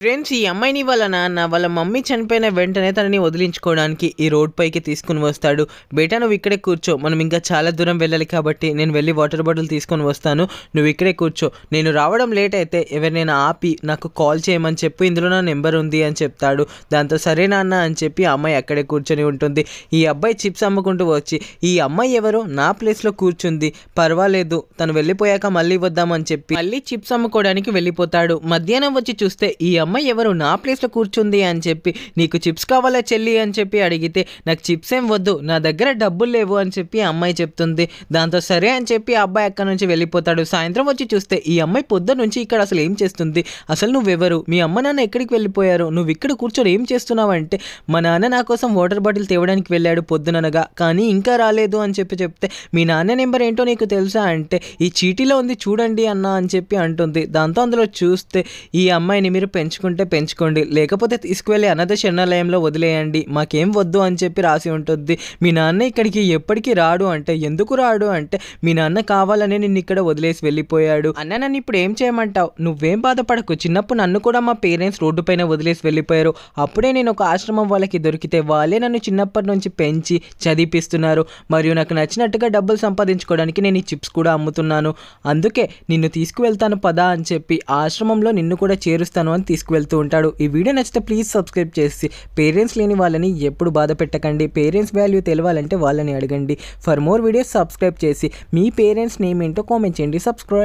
Friends ఈ అమ్మాయిని వాళ్ళ నాన్న వాళ్ళ మమ్మీ చనిపోయిన వెంటనే తనని వదిలించుకోవడానికి ఈ రోడ్ పైకి తీసుకుని వస్తాడు. బేటా నువ్వు ఇక్కడే కూర్చో, మనం ఇంకా చాలా దూరం వెళ్ళాలి కాబట్టి నేను వెళ్ళి వాటర్ బాటిల్ తీసుకొని వస్తాను, నువ్వు ఇక్కడే కూర్చో, నేను రావడం లేట్ అయితే ఎవరినైనా ఆపి నాకు కాల్ చేయమని చెప్పు, ఇందులో నా నెంబర్ ఉంది అని చెప్తాడు. దాంతో సరే నాన్న అని చెప్పి ఆ అమ్మాయి అక్కడే కూర్చొని ఉంటుంది. ఈ అబ్బాయి చిప్స్ అమ్ముకుంటూ వచ్చి ఈ అమ్మాయి ఎవరో నా ప్లేస్లో కూర్చుంది, పర్వాలేదు తను వెళ్ళిపోయాక మళ్ళీ వద్దామని చెప్పి మళ్ళీ చిప్స్ అమ్ముకోవడానికి వెళ్ళిపోతాడు. మధ్యాహ్నం వచ్చి చూస్తే ఈ అమ్మాయి ఎవరు నా ప్లేస్లో కూర్చుంది అని చెప్పి నీకు చిప్స్ కావాలా చెల్లి అని చెప్పి అడిగితే నాకు చిప్స్ ఏం వద్దు, నా దగ్గర డబ్బులు లేవు అని చెప్పి ఆ అమ్మాయి చెప్తుంది. దాంతో సరే అని చెప్పి ఆ అబ్బాయి అక్కడి నుంచి వెళ్ళిపోతాడు. సాయంత్రం వచ్చి చూస్తే ఈ అమ్మాయి పొద్దున్న నుంచి ఇక్కడ అసలు ఏం చేస్తుంది, అసలు నువ్వెవరు, మీ అమ్మ నాన్న ఎక్కడికి వెళ్ళిపోయారు, నువ్వు ఇక్కడ కూర్చొని ఏం చేస్తున్నావు అంటే మా నాన్న నా కోసం వాటర్ బాటిల్ తేవడానికి వెళ్ళాడు పొద్దుననగా కానీ ఇంకా రాలేదు అని చెప్పి చెప్తే మీ నాన్న నెంబర్ ఏంటో నీకు తెలుసా అంటే ఈ చీటీలో ఉంది చూడండి అన్న అని చెప్పి అంటుంది. దాంతో అందులో చూస్తే ఈ అమ్మాయిని మీరు పెంచుకోండి లేకపోతే తీసుకువెళ్ళి అనాథ శరణాలయంలో వదిలేయండి, మాకేం వద్దు అని చెప్పి రాసి ఉంటుంది. మీ నాన్న ఇక్కడికి ఎప్పటికీ రాడు అంటే ఎందుకు రాడు అంటే మీ నాన్న కావాలనే నిన్ను ఇక్కడ వదిలేసి వెళ్ళిపోయాడు. అన్న నన్ను ఇప్పుడు ఏం చేయమంటావు, నువ్వేం బాధపడకు, చిన్నప్పుడు నన్ను కూడా మా పేరెంట్స్ రోడ్డు పైన వదిలేసి వెళ్ళిపోయారు, అప్పుడే నేను ఒక ఆశ్రమం వాళ్ళకి దొరికితే వాళ్ళే నన్ను చిన్నప్పటి నుంచి పెంచి చదివిపిస్తున్నారు, మరియు నాకు నచ్చినట్టుగా డబ్బులు సంపాదించుకోవడానికి నేను ఈ చిప్స్ కూడా అమ్ముతున్నాను, అందుకే నిన్ను తీసుకువెళ్తాను పదా అని చెప్పి ఆశ్రమంలో నిన్ను కూడా చేరుస్తాను అని తీసుకువెళ్తూ ఉంటాడు. ఈ వీడియో నచ్చితే ప్లీజ్ సబ్స్క్రైబ్ చేసి పేరెంట్స్ లేని వాళ్ళని ఎప్పుడు బాధ పెట్టకండి, పేరెంట్స్ వాల్యూ తెలవాలంటే వాళ్ళని అడగండి. ఫర్ మోర్ వీడియోస్ సబ్స్క్రైబ్ చేసి మీ పేరెంట్స్ నేమ్ ఏంటో కామెంట్ చేయండి. సబ్స్క్రైబ్.